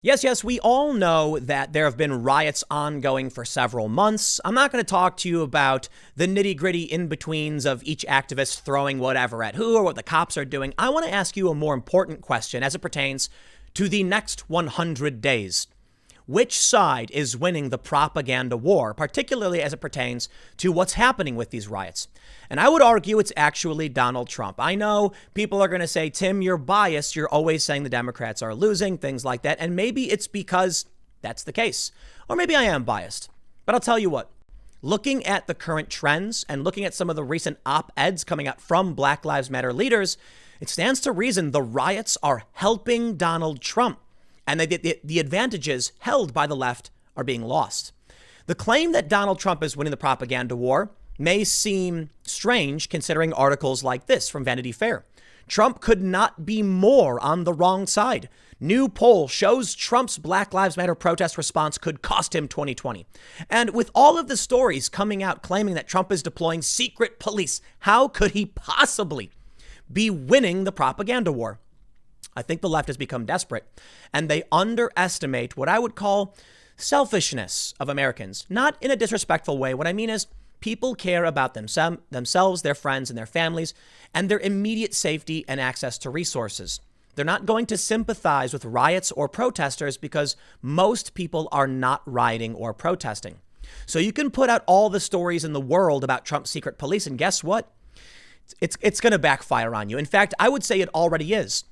Yes, we all know that there have been riots ongoing for several months. I'm not going to talk to you about the nitty gritty in-betweens of each activist throwing whatever at who or what the cops are doing. I want to ask you a more important question as it pertains to the next 100 days. Which side is winning the propaganda war, particularly as it pertains to what's happening with these riots? And I would argue it's actually Donald Trump. I know people are going to say, Tim, you're biased. You're always saying the Democrats are losing, things like that. And maybe it's because that's the case. Or maybe I am biased. But I'll tell you what, looking at the current trends and looking at some of the recent op-eds coming out from Black Lives Matter leaders, it stands to reason the riots are helping Donald Trump. And the advantages held by the left are being lost. The claim that Donald Trump is winning the propaganda war may seem strange considering articles like this from Vanity Fair. Trump could not be more on the wrong side. New poll shows Trump's Black Lives Matter protest response could cost him 2020. And with all of the stories coming out claiming that Trump is deploying secret police, how could he possibly be winning the propaganda war? I think the left has become desperate and they underestimate what I would call selfishness of Americans. Not in a disrespectful way. What I mean is people care about themselves, their friends and their families and their immediate safety and access to resources. They're not going to sympathize with riots or protesters because most people are not rioting or protesting. So you can put out all the stories in the world about Trump's secret police and guess what? It's going to backfire on you. In fact, I would say it already is.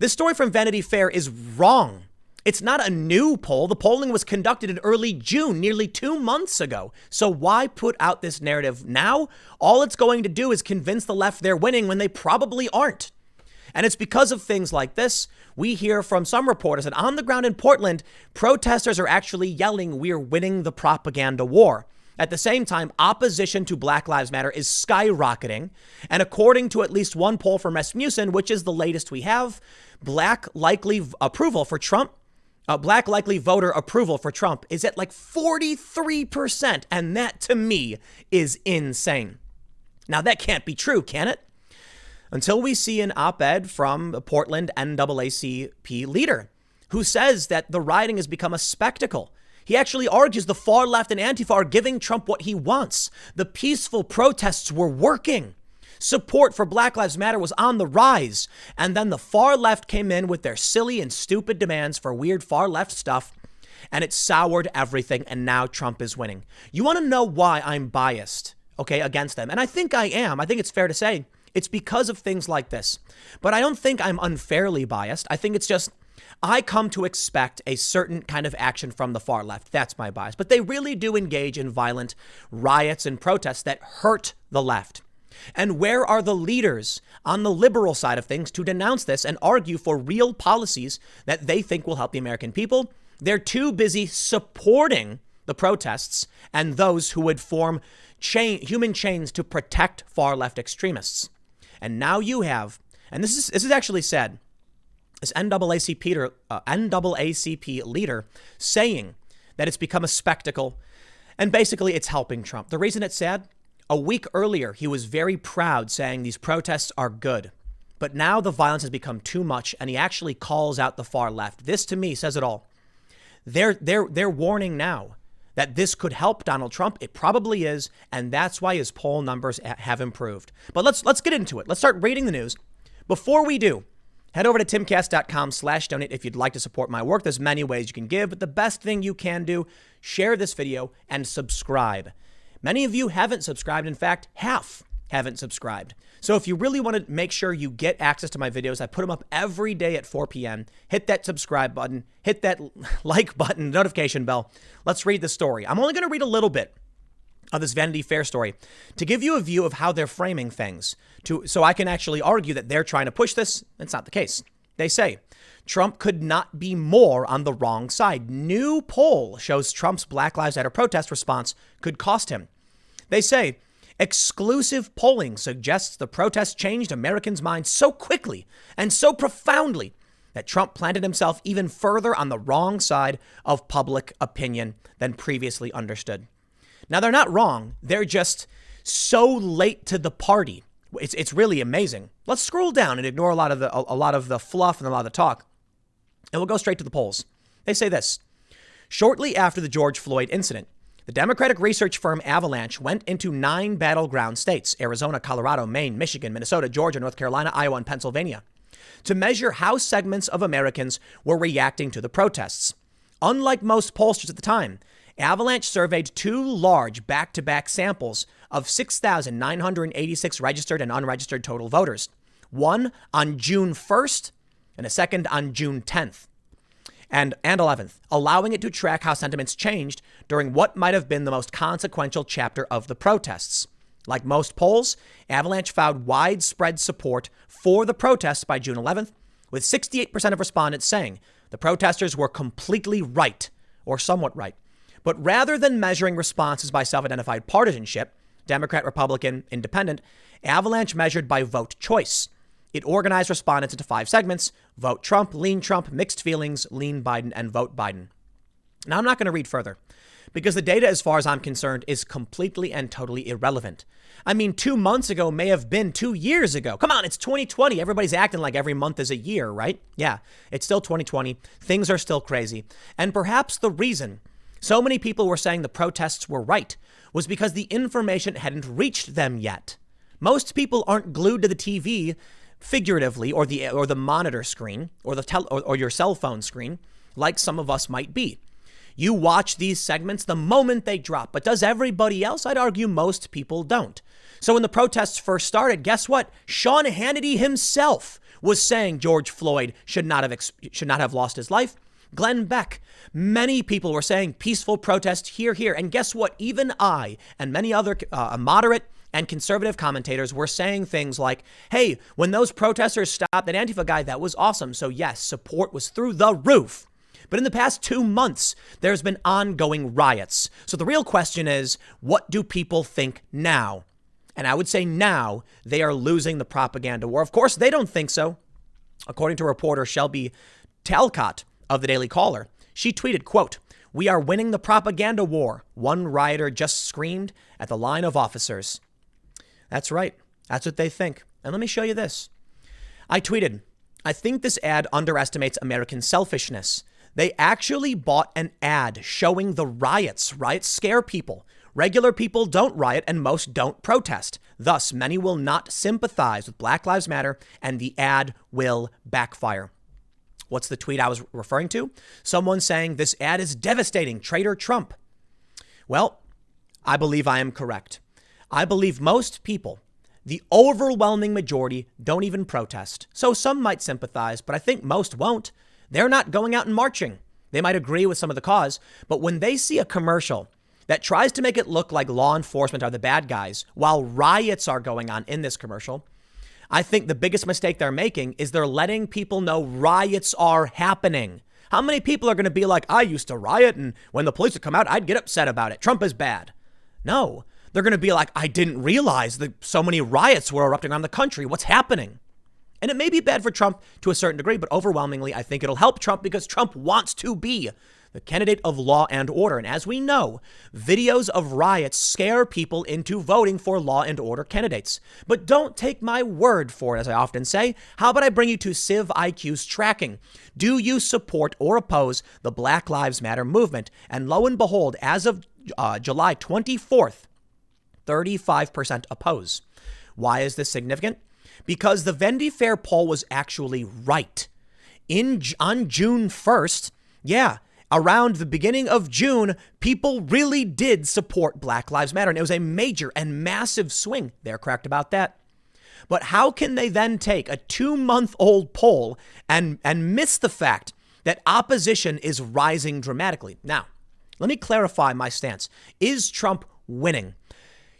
This story from Vanity Fair is wrong. It's not a new poll. The polling was conducted in early June, nearly 2 months ago. So why put out this narrative now? All it's going to do is convince the left they're winning when they probably aren't. And it's because of things like this. We hear from some reporters that on the ground in Portland, protesters are actually yelling, "We're winning the propaganda war." At the same time, opposition to Black Lives Matter is skyrocketing. And according to at least one poll from Rasmussen, which is the latest we have, Black likely voter approval for Trump is at like 43%. And that to me is insane. Now that can't be true, can it? Until we see an op-ed from the Portland NAACP leader who says that the rioting has become a spectacle. He actually argues the far left and Antifa are giving Trump what he wants. The peaceful protests were working. Support for Black Lives Matter was on the rise. And then the far left came in with their silly and stupid demands for weird far left stuff. And it soured everything. And now Trump is winning. You want to know why I'm biased, against them? And I think I am. I think it's fair to say it's because of things like this. But I don't think I'm unfairly biased. I think it's just I come to expect a certain kind of action from the far left. That's my bias. But they really do engage in violent riots and protests that hurt the left. And where are the leaders on the liberal side of things to denounce this and argue for real policies that they think will help the American people? They're too busy supporting the protests and those who would form human chains to protect far left extremists. And now you have, and this is actually said, this NAACP leader saying that it's become a spectacle and basically it's helping Trump. The reason it's sad, a week earlier, he was very proud saying these protests are good. But now the violence has become too much and he actually calls out the far left. This to me says it all. They're warning now that this could help Donald Trump. It probably is. And that's why his poll numbers have improved. But let's get into it. Let's start reading the news. Before we do, head over to timcast.com/donate if you'd like to support my work. There's many ways you can give, but the best thing you can do, share this video and subscribe. Many of you haven't subscribed. In fact, half haven't subscribed. So if you really want to make sure you get access to my videos, I put them up every day at 4 p.m. Hit that subscribe button, hit that like button, notification bell. Let's read the story. I'm only going to read a little bit of this Vanity Fair story to give you a view of how they're framing things so I can actually argue that they're trying to push this. It's not the case. They say Trump could not be more on the wrong side. New poll shows Trump's Black Lives Matter protest response could cost him. They say exclusive polling suggests the protest changed Americans' minds so quickly and so profoundly that Trump planted himself even further on the wrong side of public opinion than previously understood. Now, they're not wrong. They're just so late to the party. It's really amazing. Let's scroll down and ignore a lot of the fluff and a lot of the talk. And we'll go straight to the polls. They say this: shortly after the George Floyd incident, the Democratic research firm Avalanche went into 9 battleground states, Arizona, Colorado, Maine, Michigan, Minnesota, Georgia, North Carolina, Iowa, and Pennsylvania, to measure how segments of Americans were reacting to the protests. Unlike most pollsters at the time, Avalanche surveyed 2 large back-to-back samples of 6,986 registered and unregistered total voters, one on June 1st and a second on June 10th. And 11th, allowing it to track how sentiments changed during what might have been the most consequential chapter of the protests. Like most polls, Avalanche found widespread support for the protests by June 11th, with 68% of respondents saying the protesters were completely right, or somewhat right. But rather than measuring responses by self-identified partisanship, Democrat, Republican, Independent, Avalanche measured by vote choice. It organized respondents into 5 segments: vote Trump, lean Trump, mixed feelings, lean Biden, and vote Biden. Now, I'm not going to read further because the data, as far as I'm concerned, is completely and totally irrelevant. I mean, 2 months ago may have been 2 years ago. Come on, it's 2020. Everybody's acting like every month is a year, right? Yeah, it's still 2020. Things are still crazy. And perhaps the reason so many people were saying the protests were right was because the information hadn't reached them yet. Most people aren't glued to the TV figuratively, or the monitor screen, or or your cell phone screen, like some of us might be. You watch these segments the moment they drop, but does everybody else? I'd argue most people don't. So when the protests first started, guess what? Sean Hannity himself was saying George Floyd should not have lost his life. Glenn Beck, many people were saying peaceful protest here. And guess what? Even I and many other moderate and conservative commentators were saying things like, hey, when those protesters stopped that Antifa guy, that was awesome. So yes, support was through the roof. But in the past 2 months, there's been ongoing riots. So the real question is, what do people think now? And I would say now they are losing the propaganda war. Of course, they don't think so. According to reporter Shelby Talcott of the Daily Caller, she tweeted, quote, "We are winning the propaganda war," one rioter just screamed at the line of officers. That's right. That's what they think. And let me show you this. I tweeted, "I think this ad underestimates American selfishness. They actually bought an ad showing the riots. Riots scare people. Regular people don't riot and most don't protest. Thus, many will not sympathize with Black Lives Matter and the ad will backfire." What's the tweet I was referring to? Someone saying this ad is devastating. Traitor Trump. Well, I believe I am correct. I believe most people, the overwhelming majority, don't even protest. So some might sympathize, but I think most won't. They're not going out and marching. They might agree with some of the cause, but when they see a commercial that tries to make it look like law enforcement are the bad guys while riots are going on in this commercial, I think the biggest mistake they're making is they're letting people know riots are happening. How many people are going to be like, I used to riot, and when the police would come out, I'd get upset about it. Trump is bad. No, they're going to be like, I didn't realize that so many riots were erupting around the country. What's happening? And it may be bad for Trump to a certain degree, but overwhelmingly, I think it'll help Trump because Trump wants to be the candidate of law and order. And as we know, videos of riots scare people into voting for law and order candidates. But don't take my word for it, as I often say. How about I bring you to Civ IQ's tracking? Do you support or oppose the Black Lives Matter movement? And lo and behold, as of July 24th, 35% oppose. Why is this significant? Because the Vanity Fair poll was actually right. On June 1st, around the beginning of June, people really did support Black Lives Matter. And it was a major and massive swing. They're correct about that. But how can they then take a 2-month-old poll and miss the fact that opposition is rising dramatically? Now, let me clarify my stance. Is Trump winning?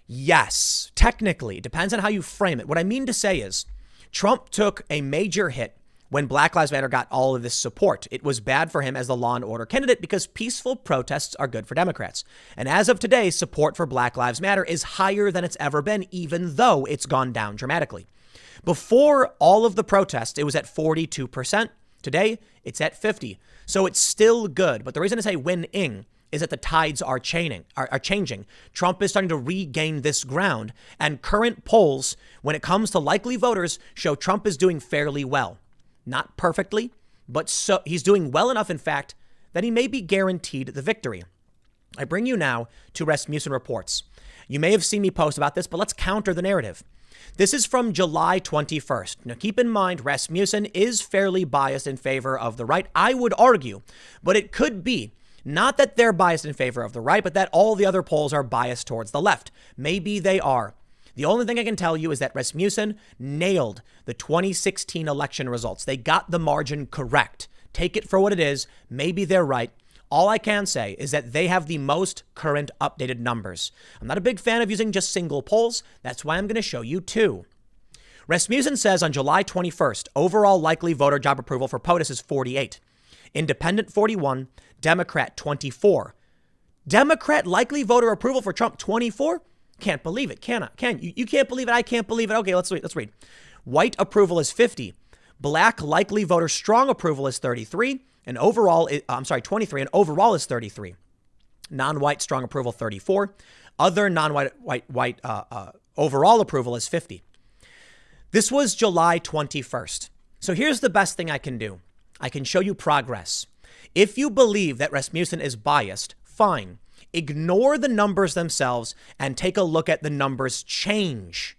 Yes, technically. Depends on how you frame it. What I mean to say is Trump took a major hit when Black Lives Matter got all of this support. It was bad for him as the law and order candidate because peaceful protests are good for Democrats. And as of today, support for Black Lives Matter is higher than it's ever been, even though it's gone down dramatically. Before all of the protests, it was at 42%. Today, it's at 50%. So it's still good. But the reason I say winning is that the tides are changing. Trump is starting to regain this ground. And current polls, when it comes to likely voters, show Trump is doing fairly well. Not perfectly, but so he's doing well enough, in fact, then he may be guaranteed the victory. I bring you now to Rasmussen reports. You may have seen me post about this, but let's counter the narrative. This is from July 21st. Now, keep in mind, Rasmussen is fairly biased in favor of the right, I would argue, but it could be not that they're biased in favor of the right, but that all the other polls are biased towards the left. Maybe they are. The only thing I can tell you is that Rasmussen nailed the 2016 election results. They got the margin correct. Take it for what it is. Maybe they're right. All I can say is that they have the most current updated numbers. I'm not a big fan of using just single polls. That's why I'm going to show you two. Rasmussen says on July 21st, overall likely voter job approval for POTUS is 48. Independent 41, Democrat 24. Democrat likely voter approval for Trump 24? Can't believe it, can I? You can't believe it, I can't believe it. Okay, let's read. White approval is 50. Black likely voter strong approval is 33. And overall, 23, and overall is 33. Non-white strong approval 34. Other non-white overall approval is 50. This was July 21st. So here's the best thing I can do. I can show you progress. If you believe that Rasmussen is biased, fine. Ignore the numbers themselves and take a look at the numbers change.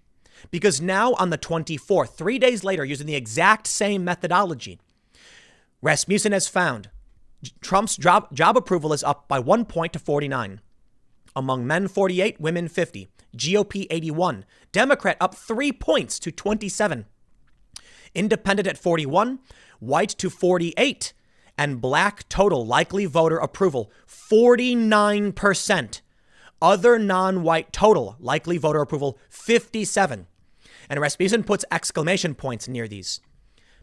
Because now on the 24th, 3 days later, using the exact same methodology, Rasmussen has found Trump's job approval is up by 1 point to 49. Among men, 48, women, 50. GOP, 81. Democrat up 3 points to 27. Independent at 41. White to 48. And black total likely voter approval, 49%. Other non-white total likely voter approval, 57. And Rasmussen puts exclamation points near these.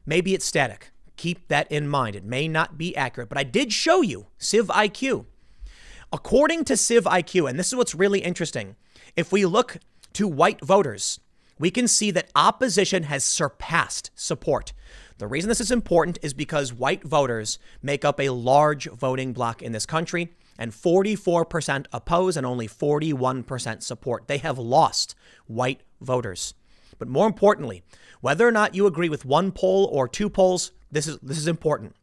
Maybe it's static. Keep that in mind. It may not be accurate, but I did show you Civ IQ. According to Civ IQ, and this is what's really interesting, if we look to white voters, we can see that opposition has surpassed support. The reason this is important is because white voters make up a large voting bloc in this country, and 44% oppose and only 41% support. They have lost white voters. But more importantly, whether or not you agree with one poll or two polls, this is important.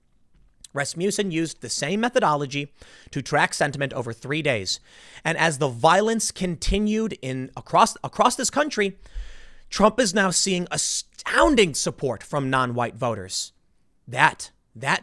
Rasmussen used the same methodology to track sentiment over 3 days. And as the violence continued across this country, Trump is now seeing astounding support from non-white voters. That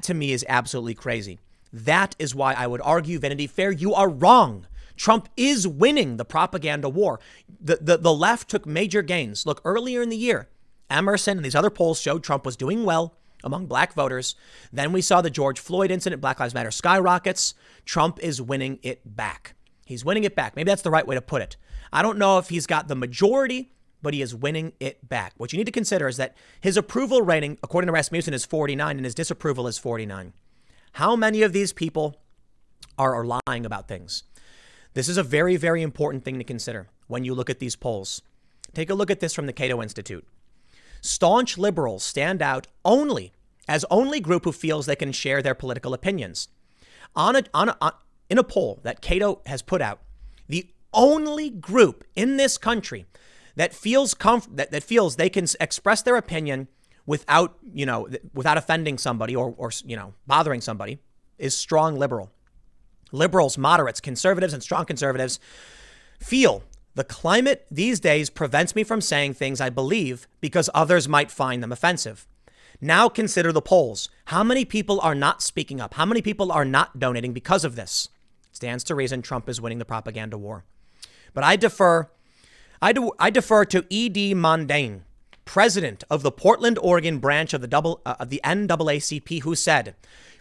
to me is absolutely crazy. That is why I would argue, Vanity Fair, you are wrong. Trump is winning the propaganda war. The left took major gains. Look, earlier in the year, Emerson and these other polls showed Trump was doing well among black voters. Then we saw the George Floyd incident, Black Lives Matter skyrockets. Trump is winning it back. He's winning it back. Maybe that's the right way to put it. I don't know if he's got the majority, but he is winning it back. What you need to consider is that his approval rating, according to Rasmussen, is 49 and his disapproval is 49. How many of these people are lying about things? This is a very, very important thing to consider when you look at these polls. Take a look at this from the Cato Institute. Staunch liberals stand out only group who feels they can share their political opinions. In a poll that Cato has put out, the only group in this country that feels that feels they can express their opinion without offending somebody or bothering somebody is strong liberal. Liberals, moderates, conservatives, and strong conservatives feel the climate these days prevents me from saying things I believe because others might find them offensive. Now consider the polls. How many people are not speaking up? How many people are not donating because of this? Stands to reason Trump is winning the propaganda war. But I defer to E.D. Mondane, president of the Portland, Oregon branch of the NAACP, who said,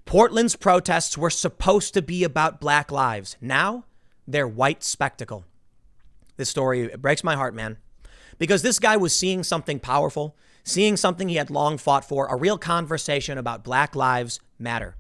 Portland's protests were supposed to be about black lives. Now they're white spectacle. This story, it breaks my heart, man, because this guy was seeing something powerful, seeing something he had long fought for, a real conversation about Black Lives Matter.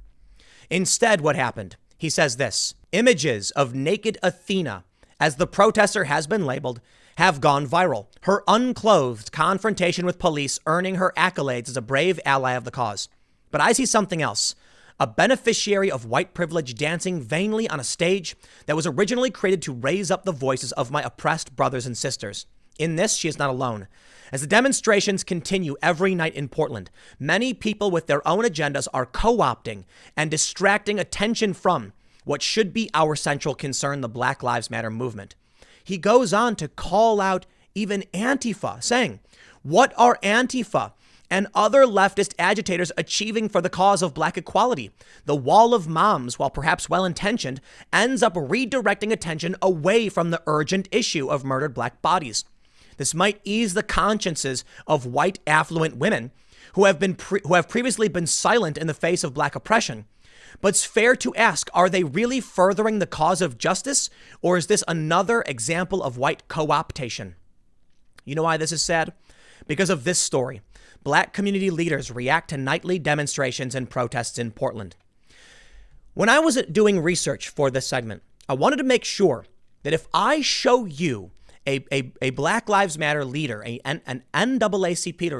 Instead, what happened? He says this: images of naked Athena, as the protester has been labeled, have gone viral. Her unclothed confrontation with police earning her accolades as a brave ally of the cause. But I see something else. A beneficiary of white privilege dancing vainly on a stage that was originally created to raise up the voices of my oppressed brothers and sisters. In this, she is not alone. As the demonstrations continue every night in Portland, many people with their own agendas are co-opting and distracting attention from what should be our central concern, the Black Lives Matter movement. He goes on to call out even Antifa, saying, "What are Antifa and other leftist agitators achieving for the cause of black equality? The wall of moms, while perhaps well-intentioned, ends up redirecting attention away from the urgent issue of murdered black bodies. This might ease the consciences of white affluent women who have previously been silent in the face of black oppression. But it's fair to ask, are they really furthering the cause of justice, or is this another example of white co-optation?" You know why this is sad? Because of this story. Black community leaders react to nightly demonstrations and protests in Portland. When I was doing research for this segment, I wanted to make sure that if I show you a Black Lives Matter leader, an NAACP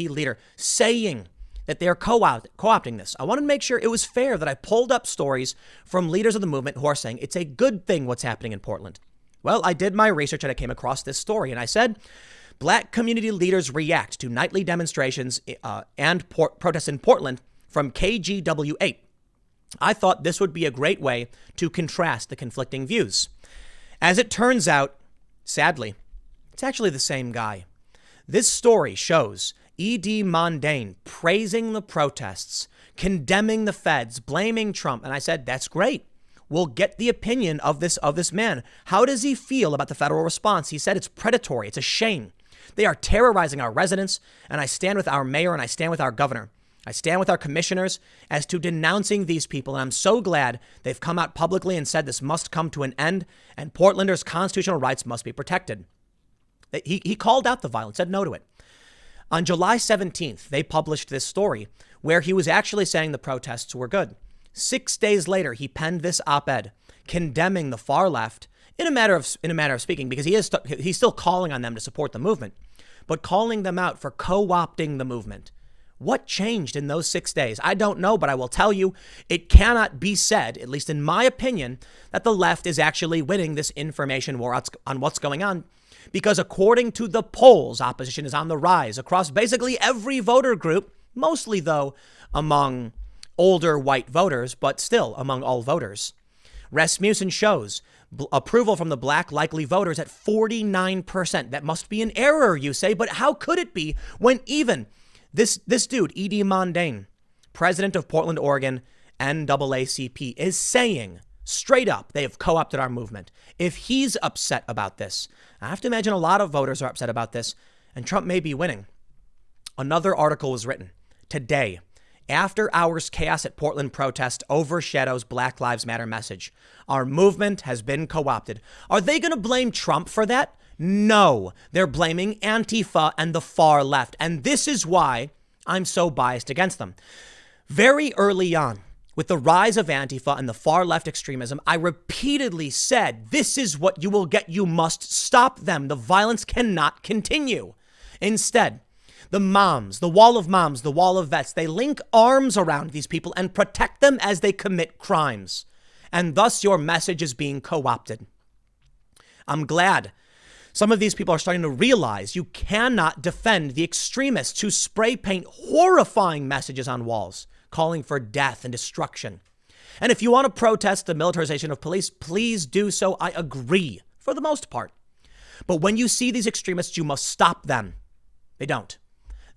leader saying that they're co-opting this, I wanted to make sure it was fair that I pulled up stories from leaders of the movement who are saying it's a good thing what's happening in Portland. Well, I did my research and I came across this story, and I said, Black community leaders react to nightly demonstrations and protests in Portland from KGW8. I thought this would be a great way to contrast the conflicting views. As it turns out, sadly, it's actually the same guy. This story shows E.D. Mondane praising the protests, condemning the feds, blaming Trump. And I said, that's great. We'll get the opinion of this man. How does he feel about the federal response? He said it's predatory. It's a shame. They are terrorizing our residents. And I stand with our mayor and I stand with our governor. I stand with our commissioners as to denouncing these people. And I'm so glad they've come out publicly and said this must come to an end and Portlanders' constitutional rights must be protected. He called out the violence, said no to it. On July 17th, they published this story where he was actually saying the protests were good. 6 days later, he penned this op-ed condemning the far left in a matter of speaking, because he's still calling on them to support the movement, but calling them out for co-opting the movement. What changed in those 6 days? I don't know, but I will tell you, it cannot be said, at least in my opinion, that the left is actually winning this information war on what's going on. Because according to the polls, opposition is on the rise across basically every voter group, mostly, though, among older white voters, but still among all voters. Rasmussen shows approval from the black likely voters at 49%. That must be an error, you say, but how could it be when even this dude, E.D. Mondane, president of Portland, Oregon, NAACP, is saying straight up they have co-opted our movement. If he's upset about this, I have to imagine a lot of voters are upset about this, and Trump may be winning. Another article was written today. After hours chaos at Portland protest overshadows Black Lives Matter message. Our movement has been co-opted. Are they going to blame Trump for that? No, they're blaming Antifa and the far left. And this is why I'm so biased against them. Very early on, with the rise of Antifa and the far left extremism, I repeatedly said, this is what you will get. You must stop them. The violence cannot continue. Instead, the moms, the wall of moms, the wall of vets, they link arms around these people and protect them as they commit crimes. And thus your message is being co-opted. I'm glad some of these people are starting to realize you cannot defend the extremists who spray paint horrifying messages on walls, calling for death and destruction. And if you want to protest the militarization of police, please do so. I agree for the most part. But when you see these extremists, you must stop them. They don't.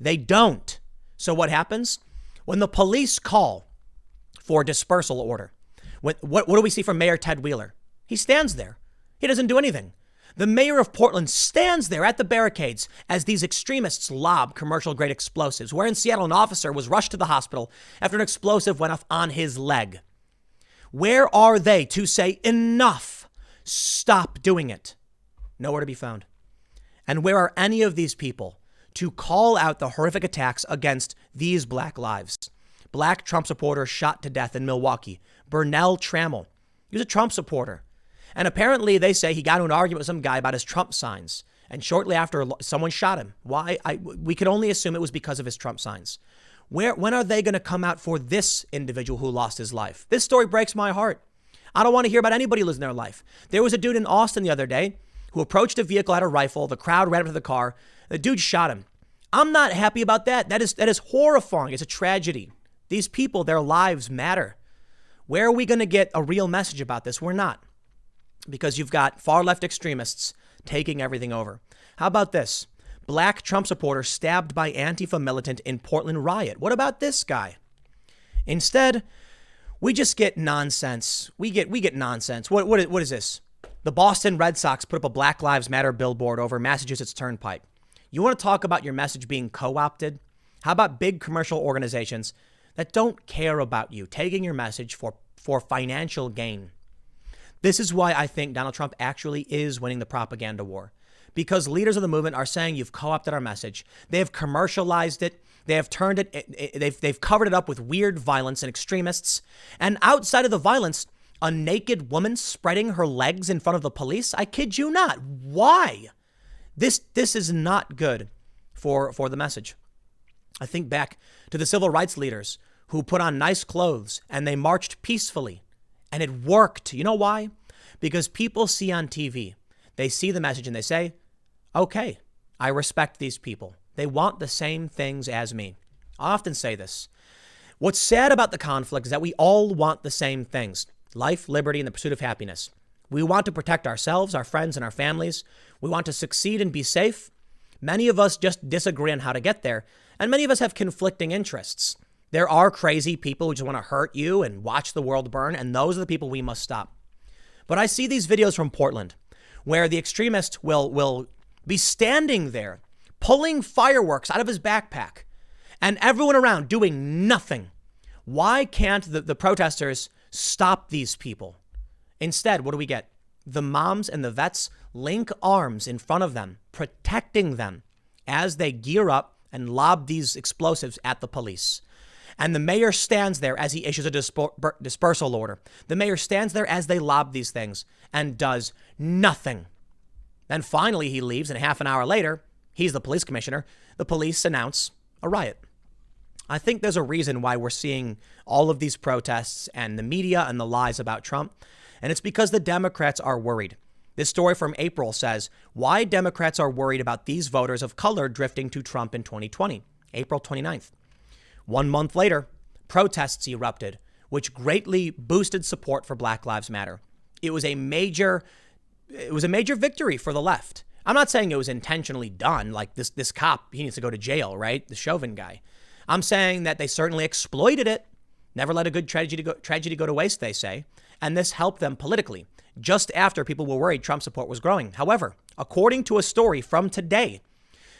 They don't. So what happens? When the police call for a dispersal order, what do we see from Mayor Ted Wheeler? He stands there. He doesn't do anything. The mayor of Portland stands there at the barricades as these extremists lob commercial-grade explosives, where in Seattle an officer was rushed to the hospital after an explosive went off on his leg. Where are they to say enough? Stop doing it. Nowhere to be found. And where are any of these people to call out the horrific attacks against these black lives? Black Trump supporter shot to death in Milwaukee. Burnell Trammell. He was a Trump supporter. And apparently they say he got into an argument with some guy about his Trump signs. And shortly after, someone shot him. Why? We could only assume it was because of his Trump signs. When are they going to come out for this individual who lost his life? This story breaks my heart. I don't want to hear about anybody losing their life. There was a dude in Austin the other day who approached a vehicle, had a rifle. The crowd ran up to the car. The dude shot him. I'm not happy about that. That is horrifying. It's a tragedy. These people, their lives matter. Where are we going to get a real message about this? We're not. Because you've got far left extremists taking everything over. How about this? Black Trump supporter stabbed by Antifa militant in Portland riot. What about this guy? Instead, we just get nonsense. We get nonsense. What is this? The Boston Red Sox put up a Black Lives Matter billboard over Massachusetts Turnpike. You want to talk about your message being co-opted? How about big commercial organizations that don't care about you taking your message for financial gain? This is why I think Donald Trump actually is winning the propaganda war. Because leaders of the movement are saying you've co-opted our message. They have commercialized it. They have turned it, they've covered it up with weird violence and extremists. And outside of the violence, a naked woman spreading her legs in front of the police? I kid you not. Why? This is not good for the message. I think back to the civil rights leaders who put on nice clothes and they marched peacefully. And it worked. You know why? Because people see on TV, they see the message and they say, okay, I respect these people. They want the same things as me. I often say this. What's sad about the conflict is that we all want the same things: life, liberty, and the pursuit of happiness. We want to protect ourselves, our friends, and our families. We want to succeed and be safe. Many of us just disagree on how to get there, and many of us have conflicting interests. There are crazy people who just want to hurt you and watch the world burn, and those are the people we must stop. But I see these videos from Portland where the extremist will be standing there pulling fireworks out of his backpack and everyone around doing nothing. Why can't the protesters stop these people? Instead, what do we get? The moms and the vets link arms in front of them, protecting them as they gear up and lob these explosives at the police. And the mayor stands there as he issues a dispersal order. The mayor stands there as they lob these things and does nothing. Then finally he leaves, and half an hour later, he's the police commissioner. The police announce a riot. I think there's a reason why we're seeing all of these protests and the media and the lies about Trump. And it's because the Democrats are worried. This story from April says why Democrats are worried about these voters of color drifting to Trump in 2020, April 29th. 1 month later, protests erupted, which greatly boosted support for Black Lives Matter. It was a major victory for the left. I'm not saying it was intentionally done, like this cop, he needs to go to jail, right? The Chauvin guy. I'm saying that they certainly exploited it. Never let a good tragedy go to waste, they say. And this helped them politically, just after people were worried Trump support was growing. However, according to a story from today,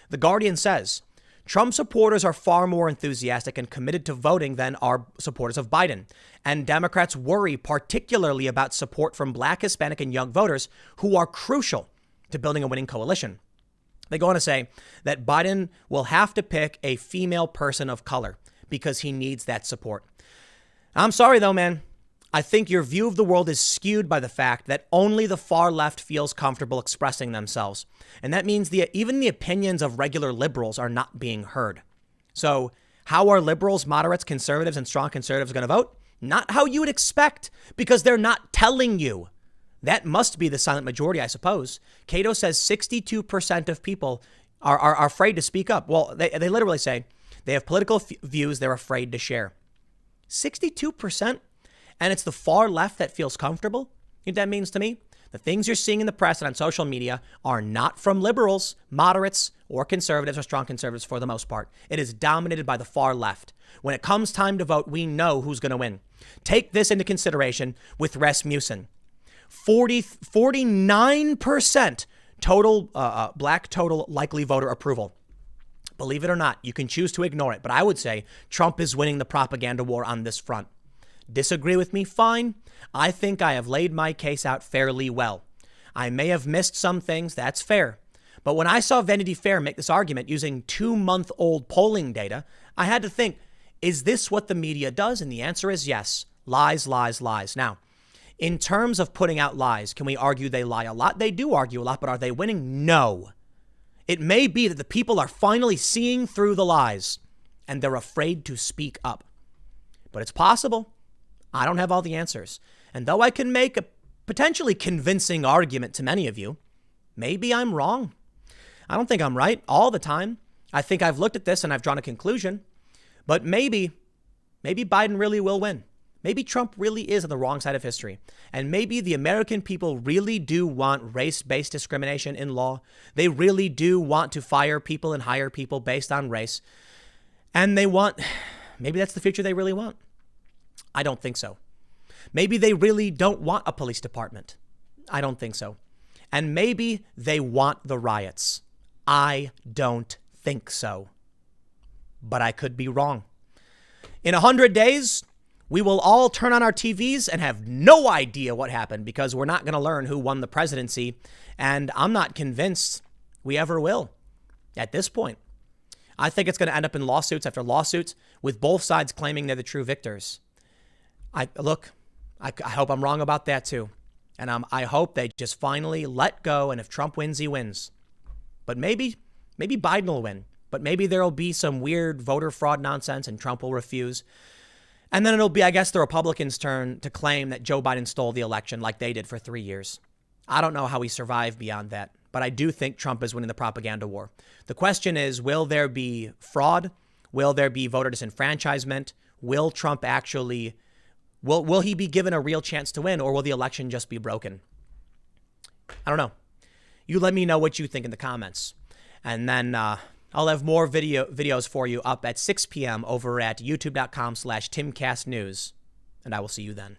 The Guardian says, Trump supporters are far more enthusiastic and committed to voting than are supporters of Biden. And Democrats worry particularly about support from Black, Hispanic, and young voters who are crucial to building a winning coalition. They go on to say that Biden will have to pick a female person of color because he needs that support. I'm sorry, though, man. I think your view of the world is skewed by the fact that only the far left feels comfortable expressing themselves. And that means even the opinions of regular liberals are not being heard. So how are liberals, moderates, conservatives, and strong conservatives going to vote? Not how you would expect, because they're not telling you. That must be the silent majority, I suppose. Cato says 62% of people are afraid to speak up. Well, they literally say they have political views they're afraid to share. 62%? And it's the far left that feels comfortable? You know what that means to me? The things you're seeing in the press and on social media are not from liberals, moderates, or conservatives or strong conservatives for the most part. It is dominated by the far left. When it comes time to vote, we know who's going to win. Take this into consideration with Rasmussen. 49% total Black total likely voter approval. Believe it or not, you can choose to ignore it. But I would say Trump is winning the propaganda war on this front. Disagree with me? Fine. I think I have laid my case out fairly well. I may have missed some things. That's fair. But when I saw Vanity Fair make this argument using 2-month-old polling data, I had to think, is this what the media does? And the answer is yes. Lies, lies, lies. Now, in terms of putting out lies, can we argue they lie a lot? They do argue a lot, but are they winning? No. It may be that the people are finally seeing through the lies and they're afraid to speak up. But it's possible. I don't have all the answers. And though I can make a potentially convincing argument to many of you, Maybe I'm wrong. I don't think I'm right all the time. I think I've looked at this and I've drawn a conclusion. But maybe Biden really will win. Maybe Trump really is on the wrong side of history. And maybe the American people really do want race-based discrimination in law. They really do want to fire people and hire people based on race. And maybe that's the future they really want. I don't think so. Maybe they really don't want a police department. I don't think so. And maybe they want the riots. I don't think so. But I could be wrong. In 100 days, we will all turn on our TVs and have no idea what happened because we're not going to learn who won the presidency. And I'm not convinced we ever will at this point. I think it's going to end up in lawsuits after lawsuits with both sides claiming they're the true victors. I hope I'm wrong about that too. And I hope they just finally let go. And if Trump wins, he wins. But maybe Biden will win. But maybe there'll be some weird voter fraud nonsense and Trump will refuse. And then it'll be, I guess, the Republicans' turn to claim that Joe Biden stole the election like they did for 3 years. I don't know how we survive beyond that. But I do think Trump is winning the propaganda war. The question is, will there be fraud? Will there be voter disenfranchisement? Will Trump actually, will he be given a real chance to win, or will the election just be broken? I don't know. You let me know what you think in the comments. And then I'll have more videos for you up at 6 p.m. over at youtube.com/TimCastNews. And I will see you then.